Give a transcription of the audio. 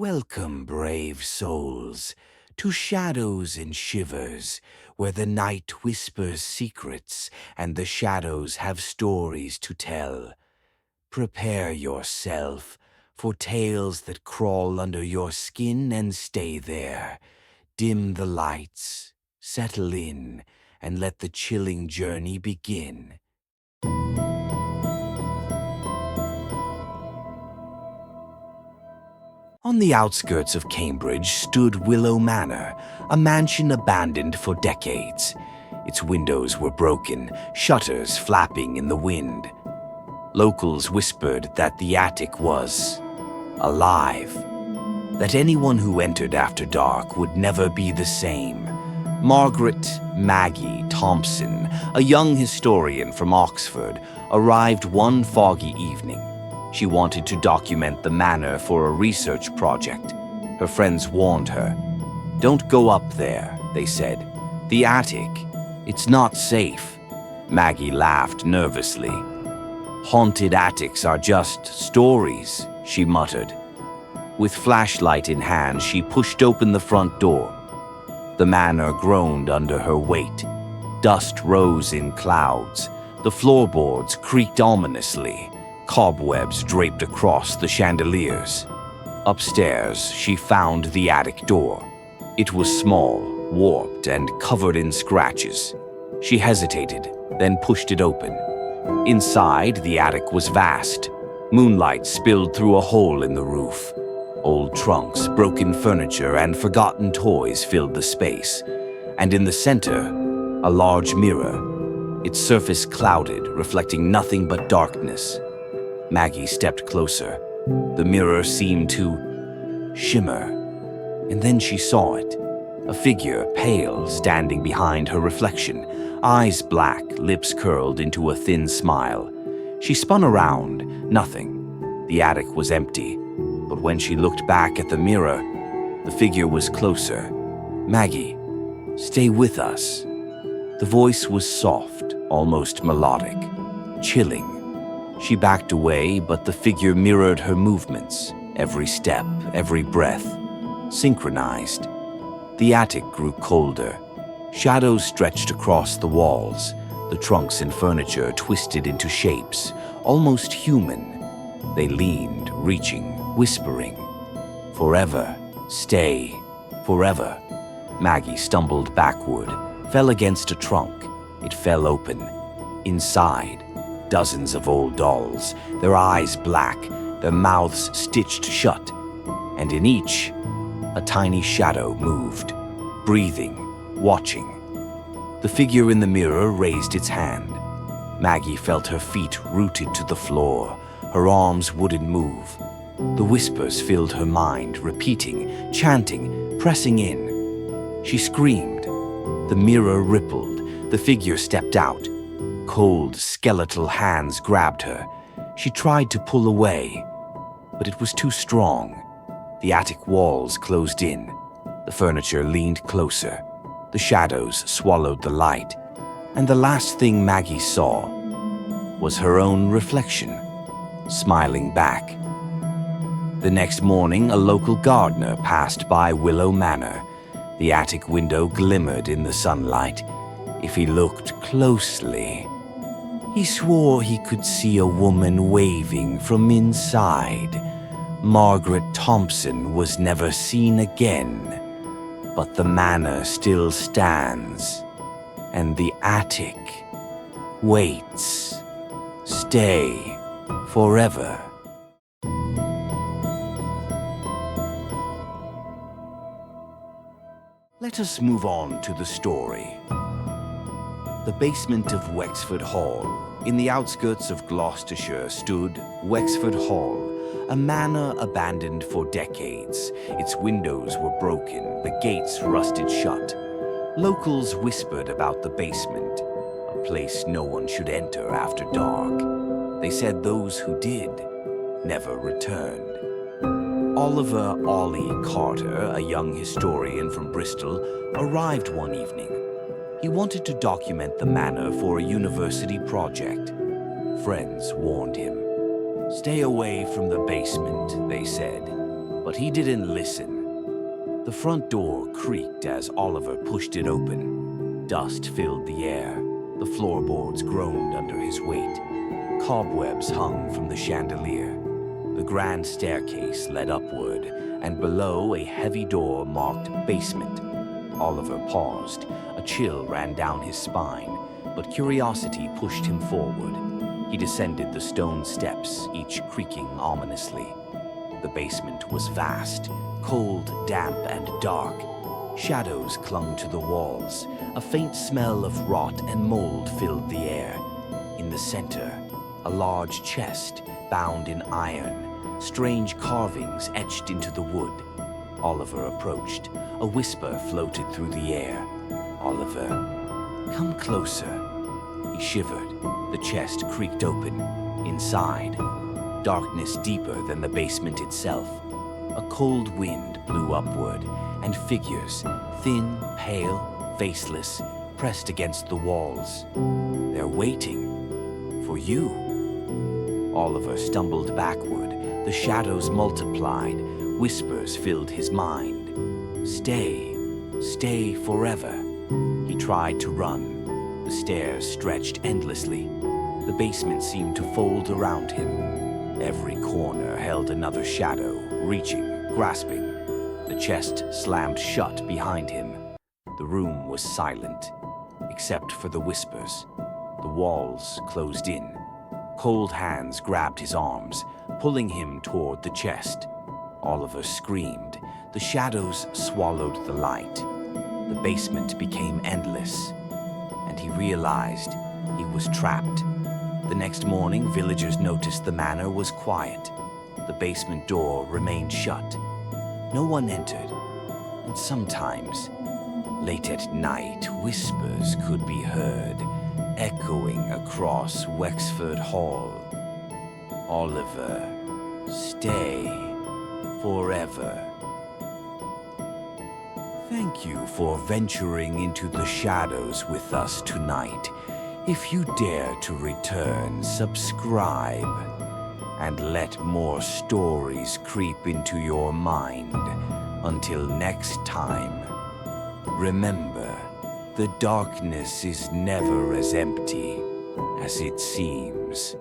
Welcome, brave souls, to shadows and shivers, where the night whispers secrets and the shadows have stories to tell. Prepare yourself for tales that crawl under your skin and stay there. Dim the lights, settle in, and let the chilling journey begin. On the outskirts of Cambridge stood Willow Manor, a mansion abandoned for decades. Its windows were broken, shutters flapping in the wind. Locals whispered that the attic was alive, that anyone who entered after dark would never be the same. Margaret Maggie Thompson, a young historian from Oxford, arrived one foggy evening. She wanted to document the manor for a research project. Her friends warned her. "Don't go up there," they said. "The attic, it's not safe." Maggie laughed nervously. "Haunted attics are just stories," she muttered. With flashlight in hand, she pushed open the front door. The manor groaned under her weight. Dust rose in clouds. The floorboards creaked ominously. Cobwebs draped across the chandeliers. Upstairs, she found the attic door. It was small, warped, and covered in scratches. She hesitated, then pushed it open. Inside, the attic was vast. Moonlight spilled through a hole in the roof. Old trunks, broken furniture, and forgotten toys filled the space. And in the center, a large mirror, its surface clouded, reflecting nothing but darkness. Maggie stepped closer. The mirror seemed to shimmer. And then she saw it. A figure, pale, standing behind her reflection, eyes black, lips curled into a thin smile. She spun around. Nothing. The attic was empty. But when she looked back at the mirror, the figure was closer. "Maggie, stay with us." The voice was soft, almost melodic, chilling. She backed away, but the figure mirrored her movements, every step, every breath, synchronized. The attic grew colder. Shadows stretched across the walls. The trunks and furniture twisted into shapes, almost human. They leaned, reaching, whispering. "Forever, stay, forever." Maggie stumbled backward, fell against a trunk. It fell open. Inside, dozens of old dolls, their eyes black, their mouths stitched shut. And in each, a tiny shadow moved, breathing, watching. The figure in the mirror raised its hand. Maggie felt her feet rooted to the floor. Her arms wouldn't move. The whispers filled her mind, repeating, chanting, pressing in. She screamed. The mirror rippled. The figure stepped out. Cold, skeletal hands grabbed her. She tried to pull away, but it was too strong. The attic walls closed in. The furniture leaned closer. The shadows swallowed the light. And the last thing Maggie saw was her own reflection, smiling back. The next morning, a local gardener passed by Willow Manor. The attic window glimmered in the sunlight. If he looked closely, he swore he could see a woman waving from inside. Margaret Thompson was never seen again, but the manor still stands, and the attic waits. Stay forever. Let us move on to the story. The basement of Wexford Hall. In the outskirts of Gloucestershire stood Wexford Hall, a manor abandoned for decades. Its windows were broken, the gates rusted shut. Locals whispered about the basement, a place no one should enter after dark. They said those who did never returned. Oliver Ollie Carter, a young historian from Bristol, arrived one evening. He wanted to document the manor for a university project. Friends warned him. "Stay away from the basement," they said. But he didn't listen. The front door creaked as Oliver pushed it open. Dust filled the air. The floorboards groaned under his weight. Cobwebs hung from the chandelier. The grand staircase led upward, and below a heavy door marked basement. Oliver paused. A chill ran down his spine, but curiosity pushed him forward. He descended the stone steps, each creaking ominously. The basement was vast, cold, damp, and dark. Shadows clung to the walls. A faint smell of rot and mold filled the air. In the center, a large chest bound in iron, strange carvings etched into the wood. Oliver approached. A whisper floated through the air. "Oliver, come closer." He shivered. The chest creaked open. Inside, darkness deeper than the basement itself. A cold wind blew upward, and figures, thin, pale, faceless, pressed against the walls. "They're waiting for you." Oliver stumbled backward. The shadows multiplied. Whispers filled his mind. "Stay, stay forever." He tried to run. The stairs stretched endlessly. The basement seemed to fold around him. Every corner held another shadow, reaching, grasping. The chest slammed shut behind him. The room was silent, except for the whispers. The walls closed in. Cold hands grabbed his arms, pulling him toward the chest. Oliver screamed. The shadows swallowed the light. The basement became endless, and he realized he was trapped. The next morning, villagers noticed the manor was quiet. The basement door remained shut. No one entered, and sometimes, late at night, whispers could be heard, echoing across Wexford Hall. "Oliver, stay forever." Thank you for venturing into the shadows with us tonight. If you dare to return, subscribe, and let more stories creep into your mind. Until next time, remember, the darkness is never as empty as it seems.